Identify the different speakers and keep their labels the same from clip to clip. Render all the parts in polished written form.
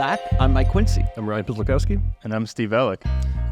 Speaker 1: back. I'm Mike Quincy.
Speaker 2: I'm Ryan Pizlakowski.
Speaker 3: And I'm Steve Ellick.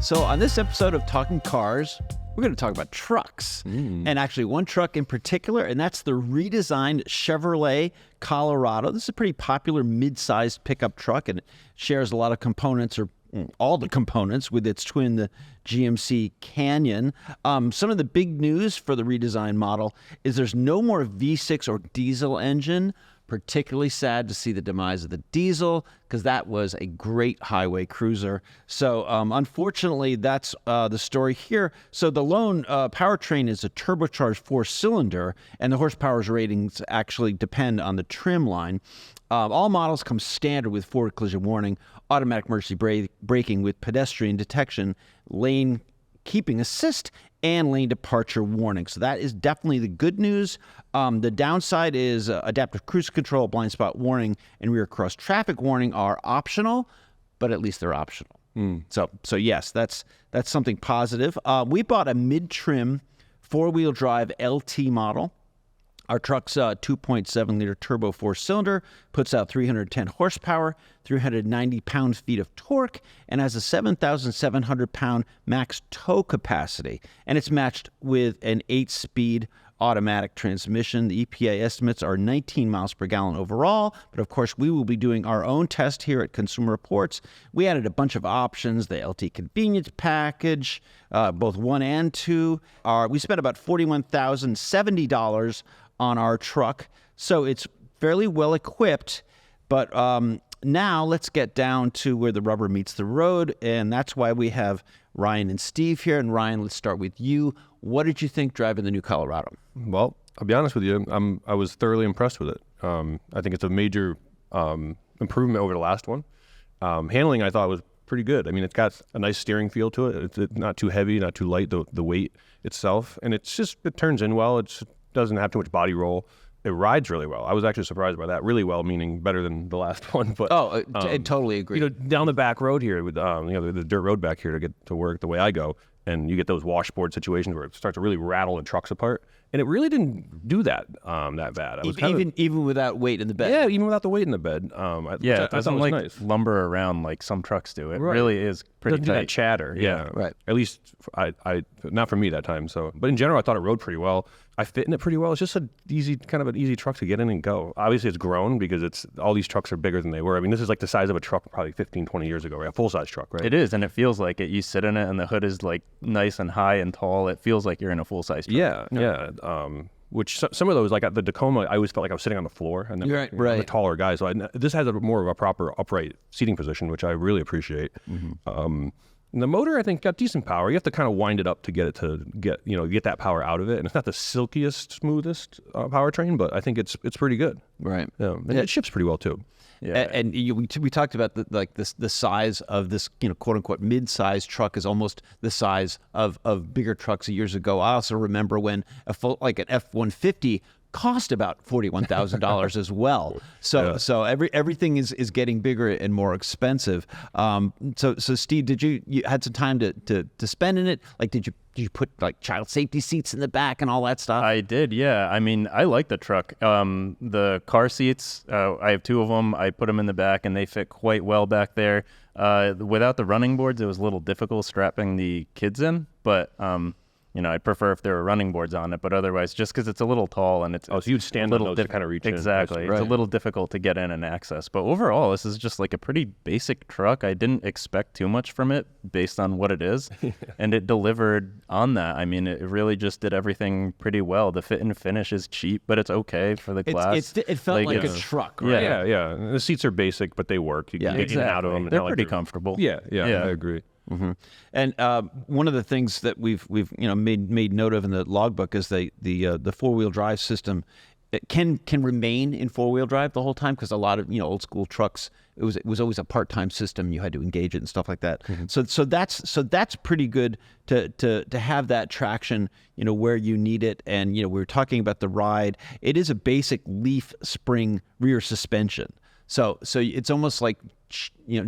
Speaker 1: So on this episode of Talking Cars, we're going to talk about trucks. And actually one truck in particular, and that's the redesigned Chevrolet Colorado. This is a pretty popular mid-sized pickup truck, and it shares a lot of components, or all the components, with its twin, the GMC Canyon. Some of the big news for the redesigned model is there's no more V6 or diesel engine. Particularly sad to see the demise of the diesel, because that was a great highway cruiser. So unfortunately, that's the story here. So the lone powertrain is a turbocharged 4-cylinder, and the horsepower ratings actually depend on the trim line. All models come standard with forward collision warning, automatic emergency braking with pedestrian detection, lane keeping assist, and lane departure warning. So that is definitely the good news. The downside is adaptive cruise control, blind spot warning, and rear cross traffic warning are optional, but at least they're optional. So yes, that's something positive. We bought a mid-trim 4-wheel drive LT model. Our truck's 2.7-liter turbo 4-cylinder, puts out 310 horsepower, 390 pound-feet of torque, and has a 7,700-pound max tow capacity. And it's matched with an 8-speed automatic transmission. The EPA estimates are 19 miles per gallon overall, but of course we will be doing our own test here at Consumer Reports. We added a bunch of options, the LT convenience package, both 1 and 2. We spent about $41,070 on our truck, so it's fairly well equipped. But now let's get down to where the rubber meets the road, and that's why we have Ryan and Steve here. And Ryan, let's start with you. What did you think driving the new Colorado?
Speaker 2: Well, I'll be honest with you, I was thoroughly impressed with it. I think it's a major improvement over the last one. Handling, I thought, was pretty good. I mean, it's got a nice steering feel to it. It's not too heavy, not too light, the weight itself. And it turns in well. It doesn't have too much body roll. It rides really well. I was actually surprised by that. Really well, meaning better than the last one. But
Speaker 1: I totally agree.
Speaker 2: Down the back road here with the dirt road back here to get to work the way I go, and you get those washboard situations where it starts to really rattle the trucks apart. And it really didn't do that that bad.
Speaker 1: Even without weight in the bed.
Speaker 2: Yeah, even without the weight in the bed.
Speaker 3: It doesn't like nice. Lumber around like some trucks do. It really is pretty tight.
Speaker 2: That chatter. Yeah,
Speaker 1: right.
Speaker 2: At least I not for me that time. So, but in general, I thought it rode pretty well. I fit in it pretty well. It's just an easy truck to get in and go. Obviously, it's grown because all these trucks are bigger than they were. I mean, this is like the size of a truck probably 15, 20 years ago, right? A full-size truck, right?
Speaker 3: It is, and it feels like it. You sit in it, and the hood is like nice and high and tall. It feels like you're in a full-size truck.
Speaker 2: Yeah. Which some of those, like the Tacoma, I always felt like I was sitting on the floor, and then I'm a taller guy. So this has a more of a proper upright seating position, which I really appreciate. And the motor, I think, got decent power. You have to kind of wind it up to get that power out of it. And it's not the silkiest, smoothest powertrain, but I think it's pretty good.
Speaker 1: Right.
Speaker 2: Yeah. And it ships pretty well too.
Speaker 1: Yeah. And we talked about the size of this, quote unquote mid-sized truck is almost the size of bigger trucks years ago. I also remember when an F-150 cost about $41,000 as well. So everything is getting bigger and more expensive. So Steve, did you had some time to spend in it? Like, did you put like child safety seats in the back and all that stuff?
Speaker 3: I did, yeah. I mean, I like the truck. The car seats, I have 2 of them. I put them in the back, and they fit quite well back there. Without the running boards, it was a little difficult strapping the kids in, but I'd prefer if there were running boards on it, but otherwise, just because it's a little tall and it's
Speaker 2: so you'd stand
Speaker 3: a
Speaker 2: on those to kind of reach
Speaker 3: exactly.
Speaker 2: in.
Speaker 3: It's a little difficult to get in and access. But overall, this is just like a pretty basic truck. I didn't expect too much from it based on what it is, and it delivered on that. I mean, it really just did everything pretty well. The fit and finish is cheap, but it's okay for the class.
Speaker 1: It felt like a truck, right?
Speaker 2: Yeah. The seats are basic, but they work. You can get in and out of them.
Speaker 3: They're pretty comfortable.
Speaker 2: Yeah, I agree.
Speaker 1: Mm-hmm. And one of the things that we've made note of in the logbook is the 4-wheel drive system. It can remain in 4-wheel drive the whole time, because a lot of old school trucks, it was always a part-time system. You had to engage it and stuff like that. So that's pretty good to have that traction where you need it. And we were talking about the ride. It is a basic leaf spring rear suspension. So it's almost like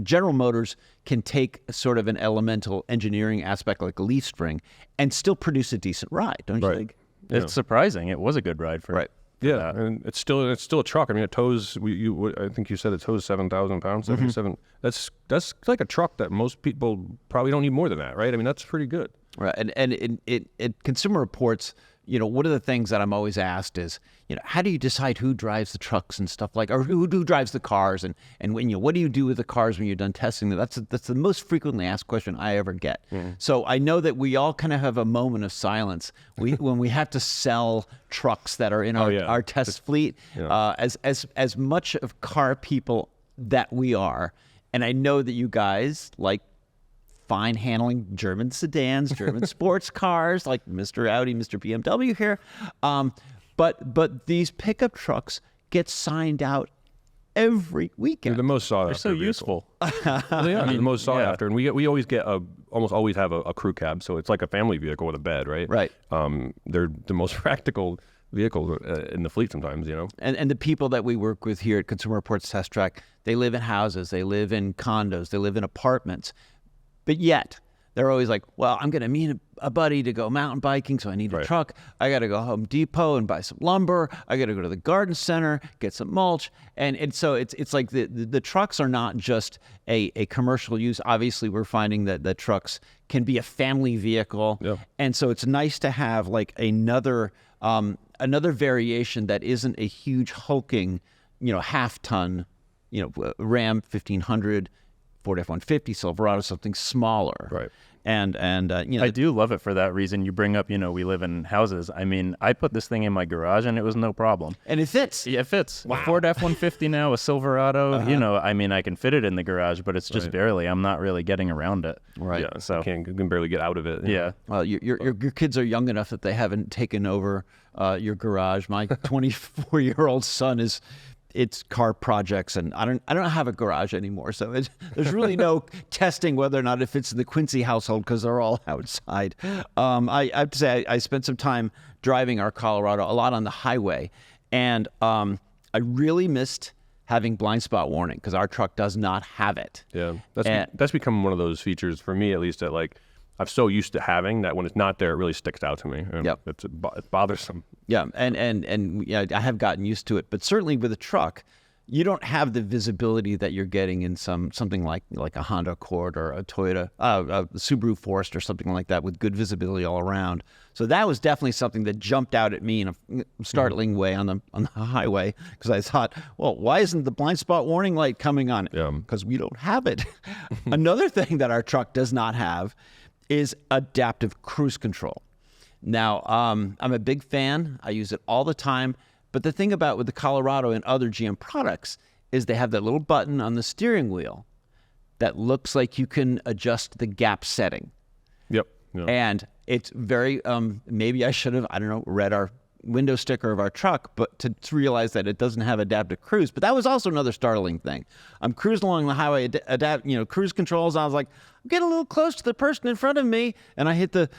Speaker 1: General Motors can take sort of an elemental engineering aspect like a leaf spring and still produce a decent ride, don't you think?
Speaker 3: It's surprising. It was a good ride for
Speaker 2: Yeah, and it's still a truck. I mean, it tows. I think you said it tows 7,000 pounds. 77. That's like a truck that most people probably don't need more than that, right? I mean, that's pretty good.
Speaker 1: Right, and in Consumer Reports, one of the things that I'm always asked is, how do you decide who drives the trucks and stuff or who drives the cars, and when what do you do with the cars when you're done testing them? That's the most frequently asked question I ever get. So I know that we all kind of have a moment of silence when we have to sell trucks that are in our test fleet. As much of car people that we are, and I know that you guys like fine handling German sedans, German sports cars like Mr. Audi, Mr. BMW here. But these pickup trucks get signed out every weekend.
Speaker 2: They're the most sought after.
Speaker 3: They're so useful.
Speaker 2: They are the most sought after. And we always get almost always have a crew cab. So it's like a family vehicle with a bed, right?
Speaker 1: Right.
Speaker 2: They're the most practical vehicle in the fleet sometimes,
Speaker 1: And the people that we work with here at Consumer Reports Test Track, they live in houses, they live in condos, they live in apartments. But yet, they're always like, well, I'm going to meet a buddy to go mountain biking, so I need a truck. I got to go Home Depot and buy some lumber. I got to go to the garden center, get some mulch. And so it's like the trucks are not just a commercial use. Obviously, we're finding that the trucks can be a family vehicle. Yeah. And so it's nice to have like another variation that isn't a huge hulking, half-ton, Ram 1500, Ford F-150, Silverado, something smaller.
Speaker 2: Right.
Speaker 1: And
Speaker 3: I do love it for that reason. You bring up, we live in houses. I mean, I put this thing in my garage and it was no problem.
Speaker 1: And it fits.
Speaker 3: Yeah, it fits.
Speaker 1: Wow.
Speaker 3: A Ford F-150 now, a Silverado, I mean, I can fit it in the garage, but it's just barely. I'm not really getting around it.
Speaker 1: Right.
Speaker 2: Yeah, so you can barely get out of it.
Speaker 3: Yeah.
Speaker 1: Well, your kids are young enough that they haven't taken over your garage. My 24-year-old son it's car projects, and I don't have a garage anymore, so there's really no testing whether or not it fits in the Quincy household because they're all outside. I have to say I spent some time driving our Colorado a lot on the highway, and I really missed having blind spot warning because our truck does not have it.
Speaker 2: Yeah, that's become one of those features for me, at least, that like I'm so used to having that when it's not there, it really sticks out to me.
Speaker 1: Yep.
Speaker 2: It's bothersome.
Speaker 1: Yeah, and I have gotten used to it. But certainly with a truck, you don't have the visibility that you're getting in something like a Honda Accord or a Toyota, a Subaru Forester or something like that with good visibility all around. So that was definitely something that jumped out at me in a startling way on the highway because I thought, well, why isn't the blind spot warning light coming on? Because we don't have it. Another thing that our truck does not have is adaptive cruise control. Now, I'm a big fan. I use it all the time. But the thing about with the Colorado and other GM products is they have that little button on the steering wheel that looks like you can adjust the gap setting.
Speaker 2: Yep.
Speaker 1: And it's very, maybe I should have, read our window sticker of our truck, but to realize that it doesn't have adaptive cruise. But that was also another startling thing. I'm cruising along the highway, cruise controls. And I was like, I'm getting a little close to the person in front of me, and I hit the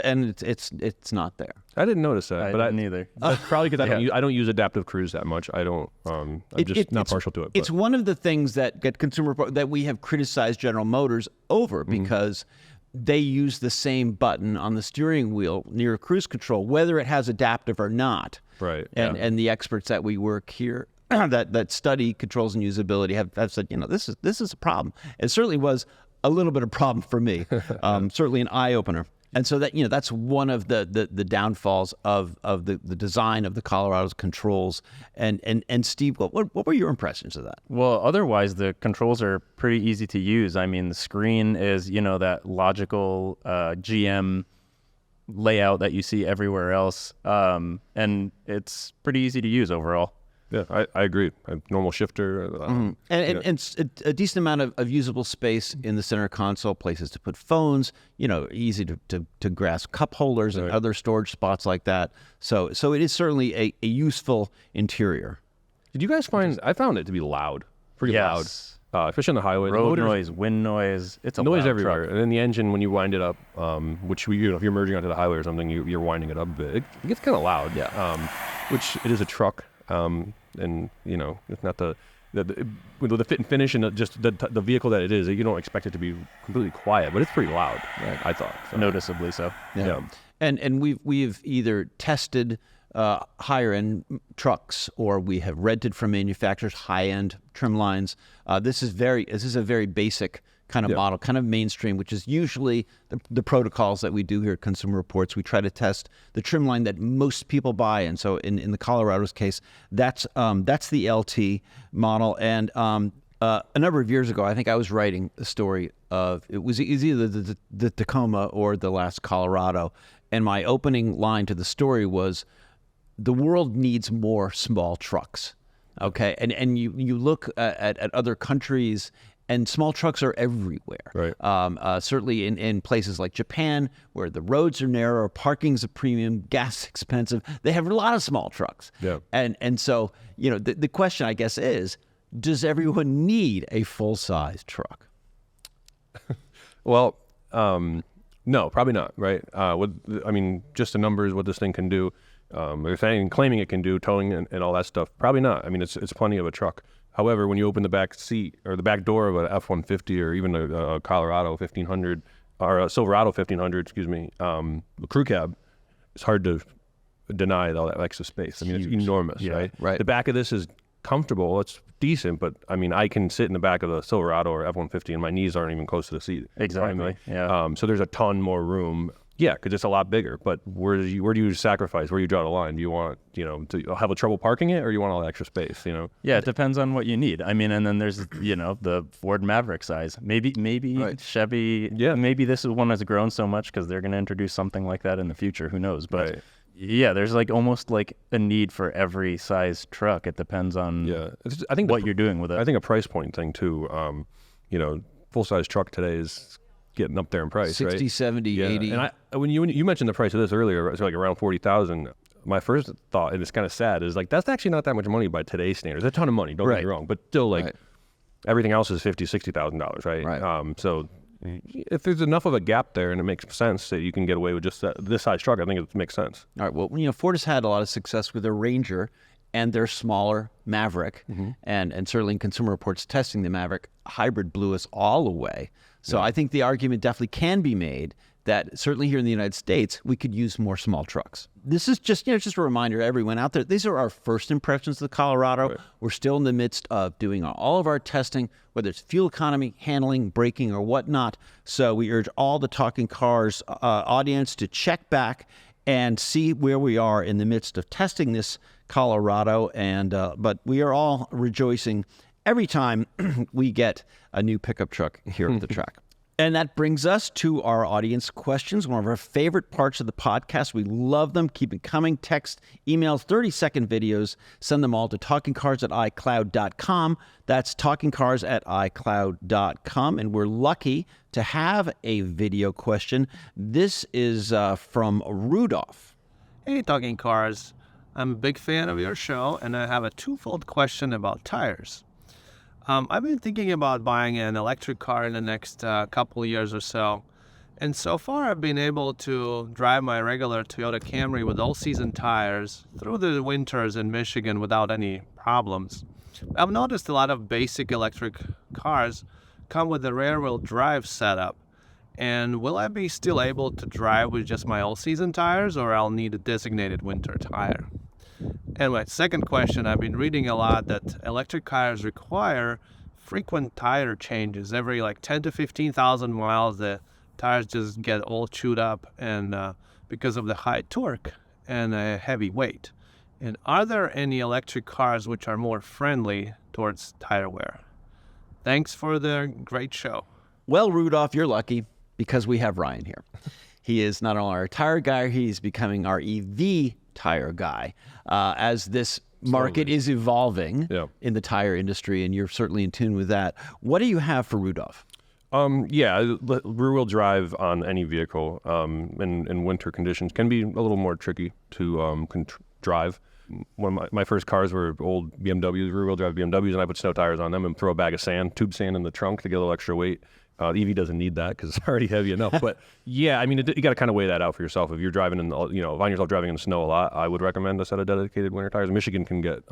Speaker 1: and it's not there.
Speaker 3: I didn't notice that, but I didn't either.
Speaker 2: That's probably because I don't use adaptive cruise that much. I don't. I'm just not partial to it.
Speaker 1: It's one of the things that that we have criticized General Motors over because they use the same button on the steering wheel near cruise control, whether it has adaptive or not.
Speaker 2: Right.
Speaker 1: And the experts that we work here that study controls and usability have said, this is a problem. It certainly was a little bit of a problem for me. Certainly an eye opener. And so that that's one of the downfalls of the design of the Colorado's controls. And Steve, what were your impressions of that?
Speaker 3: Well, otherwise the controls are pretty easy to use. I mean, the screen is that logical GM layout that you see everywhere else, and it's pretty easy to use overall.
Speaker 2: Yeah, I agree. A normal shifter.
Speaker 1: And a decent amount of usable space in the center console, places to put phones, easy to grasp cup holders and other storage spots like that. So it is certainly a useful interior.
Speaker 2: Did you guys find, I found it to be loud, pretty loud, especially on the highway.
Speaker 3: Road noise, wind noise, it's a
Speaker 2: noise
Speaker 3: loud
Speaker 2: everywhere.
Speaker 3: truck.
Speaker 2: And then the engine, when you wind it up, which if you're merging onto the highway or something, you're winding it up a bit. It gets kind of loud.
Speaker 1: Yeah.
Speaker 2: Which it is a truck. And it's not the fit and finish and just the vehicle that it is. You don't expect it to be completely quiet, but it's pretty loud. Right. I thought
Speaker 3: noticeably so.
Speaker 1: Yeah. And we've either tested higher end trucks, or we have rented from manufacturers high end trim lines. This is a very basic kind of model, kind of mainstream, which is usually the protocols that we do here at Consumer Reports. We try to test the trim line that most people buy, and so in the Colorado's case, that's the LT model. And a number of years ago, I think I was writing a story of it was either the Tacoma or the last Colorado, and my opening line to the story was, "The world needs more small trucks." Okay, and you look at other countries, and small trucks are everywhere.
Speaker 2: Right.
Speaker 1: Certainly in places like Japan, where the roads are narrow, parking's a premium, gas expensive, they have a lot of small trucks.
Speaker 2: Yeah.
Speaker 1: And so, the question, I guess, is, does everyone need a full-size truck?
Speaker 2: Well, no, probably not, right? Just the numbers, what this thing can do, they're claiming it can do, towing and all that stuff, probably not. I mean, it's plenty of a truck. However, when you open the back seat or the back door of an F-150 or even a Colorado 1500 or a Silverado 1500, the crew cab, it's hard to deny all that extra space. I mean, it's enormous, right?
Speaker 1: Right.
Speaker 2: The back of this is comfortable. It's decent, but I mean, I can sit in the back of the Silverado or F-150 and my knees aren't even close to the seat.
Speaker 3: Exactly. Yeah.
Speaker 2: So there's a ton more room. Yeah, because it's a lot bigger. But where do you sacrifice? Where do you draw the line? Do you want, to have a trouble parking it, or you want all the extra space?
Speaker 3: Yeah, it depends on what you need. I mean, and then there's the Ford Maverick size. Maybe
Speaker 1: Right.
Speaker 3: Chevy.
Speaker 2: Yeah.
Speaker 3: Maybe this is one that's grown so much because they're going to introduce something like that in the future. Who knows? But
Speaker 2: Right.
Speaker 3: yeah, there's almost like a need for every size truck. It depends on
Speaker 2: I think
Speaker 3: what you're doing with it.
Speaker 2: I think a price point thing too. Full size truck today is getting up there in price,
Speaker 1: 60,
Speaker 2: right?
Speaker 1: 70, 80.
Speaker 2: And when you mentioned the price of this earlier, it's like around 40,000. My first thought, and it's kind of sad, is that's actually not that much money by today's standards. It's a ton of money, don't get me wrong, but still, everything else is $50,000-$60,000, right?
Speaker 1: Right.
Speaker 2: So if there's enough of a gap there, and it makes sense that you can get away with just this size truck, I think it makes sense.
Speaker 1: All right. Well, Ford has had a lot of success with their Ranger and their smaller Maverick, and certainly in Consumer Reports testing the Maverick hybrid blew us all away. So I think the argument definitely can be made that certainly here in the United States, we could use more small trucks. This is just a reminder to everyone out there. These are our first impressions of the Colorado. Right. We're still in the midst of doing all of our testing, whether it's fuel economy, handling, braking, or whatnot. So we urge all the Talking Cars audience to check back and see where we are in the midst of testing this Colorado. But we are all rejoicing every time we get a new pickup truck here at the track. And that brings us to our audience questions, one of our favorite parts of the podcast. We love them. Keep it coming. Text, emails, 30-second videos. Send them all to talkingcars@icloud.com. That's talkingcars@icloud.com. And we're lucky to have a video question. This is from Rudolph.
Speaker 4: Hey, Talking Cars. I'm a big fan of your show, and I have a twofold question about tires. I've been thinking about buying an electric car in the next couple of years or so. And so far, I've been able to drive my regular Toyota Camry with all-season tires through the winters in Michigan without any problems. I've noticed a lot of basic electric cars come with a rear-wheel drive setup. And will I be still able to drive with just my all-season tires, or I'll need a designated winter tire? And my second question, I've been reading a lot that electric cars require frequent tire changes. Every 10 to 15,000 miles, the tires just get all chewed up, and because of the high torque and heavy weight. And are there any electric cars which are more friendly towards tire wear? Thanks for the great show.
Speaker 1: Well, Rudolph, you're lucky because we have Ryan here. He is not only our tire guy, he's becoming our EV tire guy as this market is evolving in the tire industry, and you're certainly in tune with that. What do you have for Rudolph?
Speaker 2: Rear-wheel drive on any vehicle in winter conditions can be a little more tricky to drive. One of my first cars were old BMWs, rear-wheel drive BMWs, and I put snow tires on them and throw a bag of sand, tube sand in the trunk to get a little extra weight. EV doesn't need that because it's already heavy enough. But yeah, I mean, you got to kind of weigh that out for yourself. If you're driving find yourself driving in the snow a lot, I would recommend a set of dedicated winter tires. Michigan can get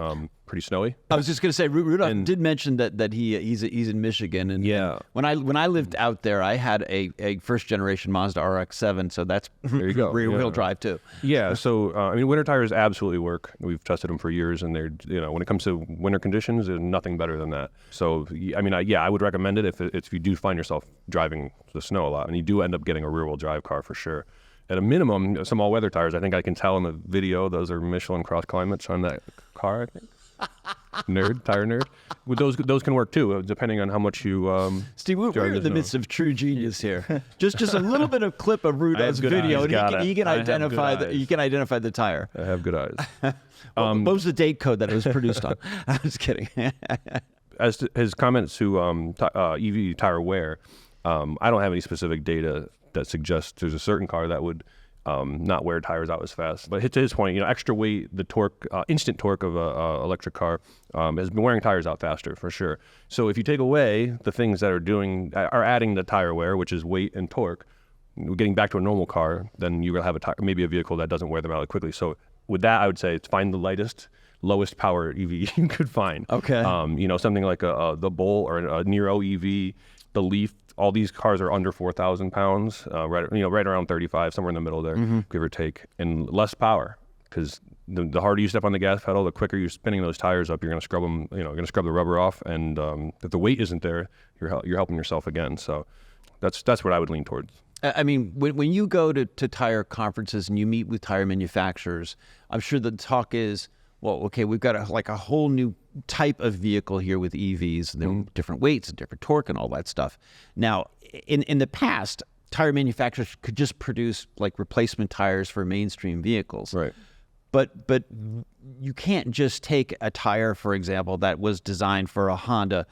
Speaker 2: pretty snowy.
Speaker 1: I was just going to say, Rudolph did mention that he's in Michigan, and
Speaker 2: yeah,
Speaker 1: and when I lived out there, I had a first generation Mazda RX-7, so that's
Speaker 2: there you go,
Speaker 1: rear wheel drive too.
Speaker 2: Yeah, so I mean, winter tires absolutely work. We've tested them for years, and they're when it comes to winter conditions, there's nothing better than that. So I mean, I would recommend it if you do find yourself driving the snow a lot, and you do end up getting a rear wheel drive car for sure. At a minimum, some all weather tires. I think I can tell in the video those are Michelin Cross Climates on that car. I think. Tire nerd. With those can work too, depending on how much you.
Speaker 1: Steve, we're in the midst of true genius here. just a little bit of clip of Rudolph's video, and he can identify the tire.
Speaker 2: I have good eyes.
Speaker 1: What was the date code that it was produced on? I was kidding.
Speaker 2: As to his comments to EV tire wear, I don't have any specific data that suggests there's a certain car that would not wear tires out as fast. But to his point, extra weight, the torque, instant torque of a electric car has been wearing tires out faster for sure. So if you take away the things that are adding the tire wear, which is weight and torque, getting back to a normal car, then you're gonna have maybe a vehicle that doesn't wear them out quickly. So with that, I would say find the lowest power EV you could find.
Speaker 1: Okay.
Speaker 2: Something like the Bolt or a Nero EV, the Leaf. All these cars are under 4,000 pounds, right around 35, somewhere in the middle there, give or take, and less power. Because the harder you step on the gas pedal, the quicker you're spinning those tires up. You're going to scrub them. You're going to scrub the rubber off, and if the weight isn't there, you're helping yourself again. So that's what I would lean towards.
Speaker 1: I mean, when you go to tire conferences and you meet with tire manufacturers, I'm sure the talk is, well, okay, we've got a whole new type of vehicle here with EVs, and there are different weights and different torque and all that stuff. Now, in the past, tire manufacturers could just produce like replacement tires for mainstream vehicles.
Speaker 2: Right.
Speaker 1: But you can't just take a tire, for example, that was designed for a Honda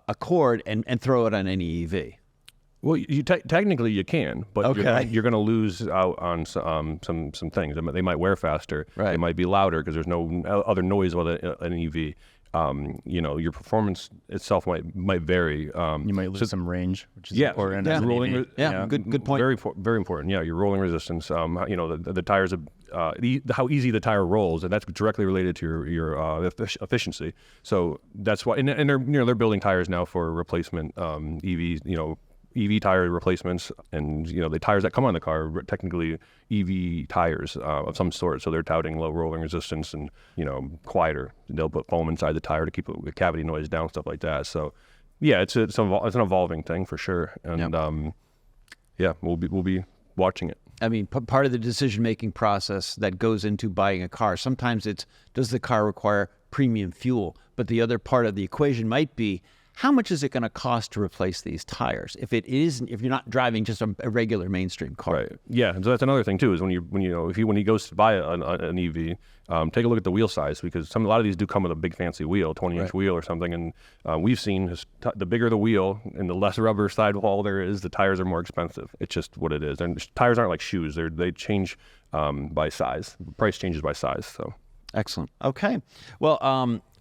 Speaker 1: Accord and throw it on any EV.
Speaker 2: Well, technically you can, but
Speaker 1: okay.
Speaker 2: you're going to lose out on some things. They might wear faster.
Speaker 1: Right.
Speaker 2: They might be louder because there's no other noise with an EV. Your performance itself might vary.
Speaker 3: You might lose some range, which is important.
Speaker 1: Yeah. Good point.
Speaker 2: Very important. Yeah, your rolling resistance. The tires, how easy the tire rolls, and that's directly related to your efficiency. So that's why, and they're building tires now for replacement EVs. EV tire replacements, and the tires that come on the car are technically EV tires of some sort. So they're touting low rolling resistance and quieter. They'll put foam inside the tire to keep the cavity noise down, stuff like that. So yeah, it's an evolving thing for sure, and we'll be watching it.
Speaker 1: I mean, part of the decision-making process that goes into buying a car, sometimes it's, does the car require premium fuel? But the other part of the equation might be, how much is it going to cost to replace these tires? If you're not driving just a regular mainstream car,
Speaker 2: right? Yeah, and so that's another thing too. Is when he goes to buy an EV, take a look at the wheel size, because a lot of these do come with a big fancy wheel, 20-inch wheel or something. And we've seen the bigger the wheel and the less rubber sidewall there is, the tires are more expensive. It's just what it is. And tires aren't like shoes; they change by size. The price changes by size. So.
Speaker 1: Excellent. Okay. Well,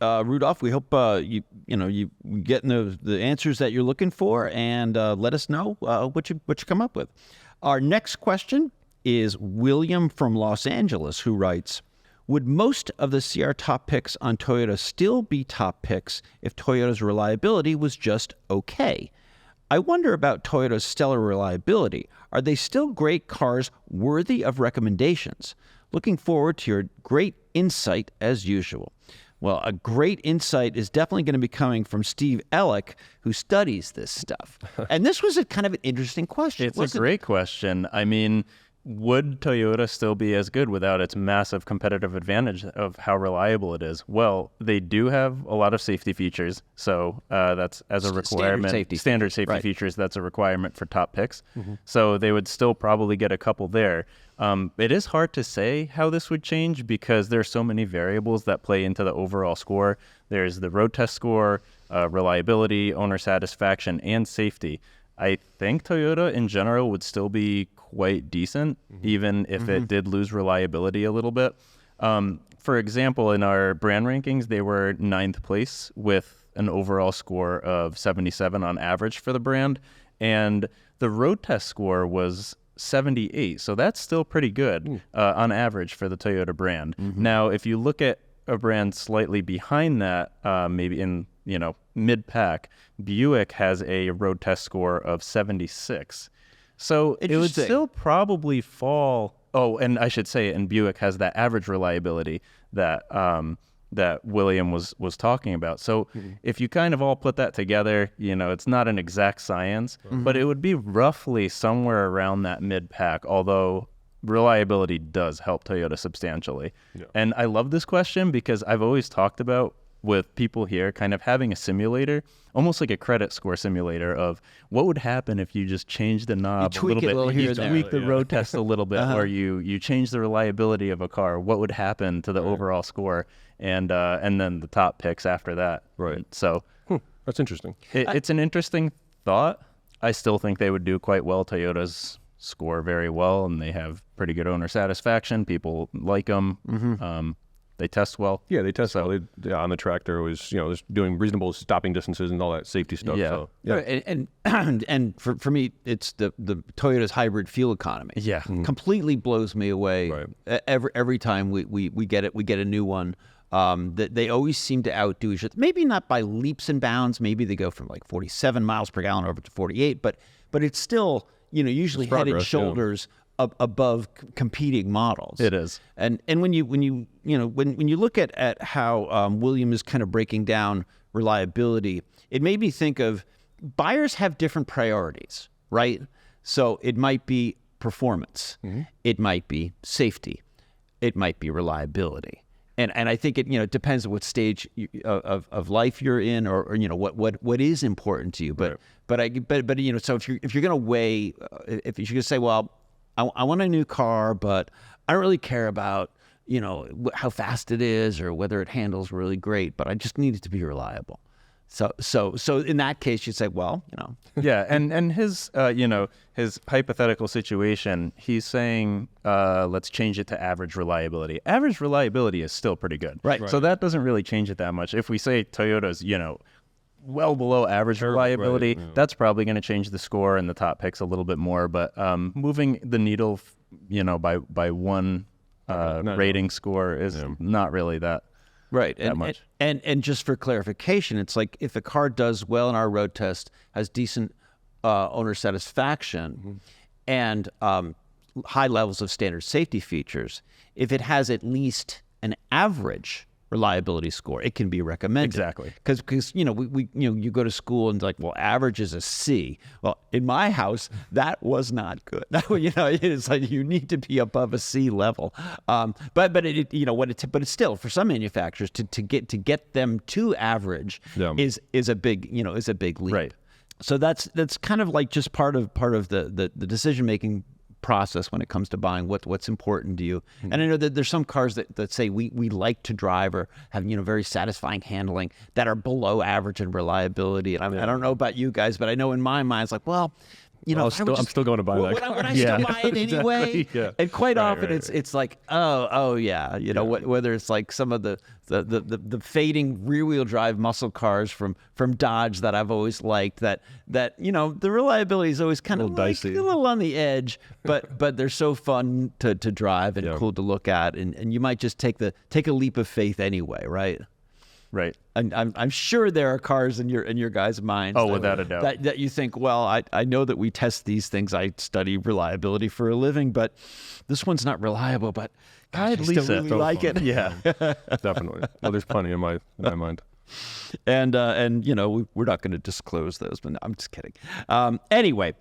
Speaker 1: Rudolph, we hope you getting the answers that you're looking for, and let us know what you come up with. Our next question is William from Los Angeles, who writes, would most of the CR top picks on Toyota still be top picks if Toyota's reliability was just okay? I wonder about Toyota's stellar reliability. Are they still great cars worthy of recommendations? Looking forward to your great insight as usual. Well, a great insight is definitely going to be coming from Steve Ellick, who studies this stuff. And this was kind of an interesting question.
Speaker 3: It's a great question. I mean, would Toyota still be as good without its massive competitive advantage of how reliable it is? Well, they do have a lot of safety features, so that's as a requirement. Standard safety features, that's a requirement for top picks. Mm-hmm. So they would still probably get a couple there. It is hard to say how this would change because there are so many variables that play into the overall score. There's the road test score, reliability, owner satisfaction, and safety. I think Toyota in general would still be quite decent, even if it did lose reliability a little bit. For example, in our brand rankings, they were 9th place with an overall score of 77 on average for the brand. and the road test score was 78. So that's still pretty good on average for the Toyota brand. Now, if you look at a brand slightly behind that, maybe in mid-pack, Buick has a road test score of 76. So it would still probably fall. Oh, and I should say, and Buick has that average reliability that that William was talking about. So if you kind of all put that together, it's not an exact science, but it would be roughly somewhere around that mid-pack, although reliability does help Toyota substantially. Yeah. And I love this question because I've always talked about with people here kind of having a simulator, almost like a credit score simulator of what would happen if you just change the knob a little bit, you tweak the road test a little bit, or you change the reliability of a car, what would happen to the overall score, and then the top picks after that.
Speaker 2: Right.
Speaker 3: So
Speaker 2: that's interesting.
Speaker 3: It's an interesting thought. I still think they would do quite well. Toyota's score very well, and they have pretty good owner satisfaction. People like them. They test well.
Speaker 2: Yeah, they test well. On the track, they're always, doing reasonable stopping distances and all that safety stuff.
Speaker 3: Yeah.
Speaker 2: So,
Speaker 1: And for me, it's the Toyota's hybrid fuel economy.
Speaker 3: Yeah.
Speaker 1: Completely blows me away.
Speaker 2: Right.
Speaker 1: Every time we get it, we get a new one. That they always seem to outdo each other. Maybe not by leaps and bounds. Maybe they go from like 47 miles per gallon over to 48, but it's still usually head and shoulders above competing models.
Speaker 3: It is.
Speaker 1: And when you look at how William is kind of breaking down reliability, it made me think of buyers have different priorities, right? So it might be performance, it might be safety, it might be reliability. And I think it depends on what stage of life you're in, or what is important to you. But so if you're going to weigh, if you're going to say, well, I want a new car, but I don't really care about how fast it is or whether it handles really great, but I just need it to be reliable. So in that case, you'd say, well,
Speaker 3: Yeah, and his his hypothetical situation, he's saying let's change it to average reliability. Average reliability is still pretty good,
Speaker 1: right?
Speaker 3: So that doesn't really change it that much. If we say Toyota's well below average reliability, that's probably going to change the score and the top picks a little bit more. But moving the needle, by one rating score is not really that.
Speaker 1: Right.
Speaker 3: That much.
Speaker 1: And just for clarification, it's like if the car does well in our road test, has decent owner satisfaction, and high levels of standard safety features, if it has at least an average reliability score, it can be recommended.
Speaker 3: Exactly.
Speaker 1: Because you go to school and it's like, well, average is a C. Well, in my house, that was not good. It's like you need to be above a C level. But it's still, for some manufacturers to get them to average is a big leap.
Speaker 3: Right.
Speaker 1: So that's kind of like just part of the decision making process when it comes to buying what's important to you. And I know that there's some cars that say we like to drive or have very satisfying handling that are below average in reliability. And I don't know about you guys, but I know in my mind it's like, well,
Speaker 2: I'm still going to buy that car.
Speaker 1: Would I still buy it anyway?
Speaker 2: Exactly. Yeah.
Speaker 1: And quite often it's like, oh yeah, whether it's like some of the fading rear wheel drive muscle cars from Dodge that I've always liked, that the reliability is always kind of dicey, a little on the edge, but they're so fun to drive and cool to look at, and you might just take a leap of faith anyway, right?
Speaker 3: Right.
Speaker 1: And I'm sure there are cars in your guys' minds.
Speaker 3: Oh, without a doubt.
Speaker 1: That you think, well, I know that we test these things. I study reliability for a living, but this one's not reliable. But God, I still really like it.
Speaker 3: Yeah,
Speaker 2: definitely. Well, there's plenty in my mind.
Speaker 1: And we're not going to disclose those, but no, I'm just kidding. Anyway,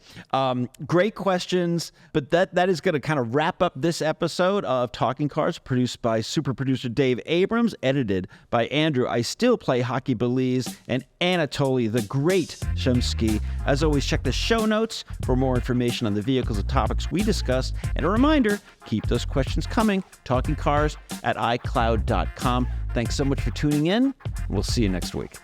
Speaker 1: great questions, but that is going to kind of wrap up this episode of Talking Cars, produced by super producer Dave Abrams, edited by Andrew I Still Play Hockey Belize and Anatoly the Great Shumsky. As always, check the show notes for more information on the vehicles and topics we discussed. And a reminder, keep those questions coming. TalkingCars@iCloud.com. Thanks so much for tuning in. We'll see you next week.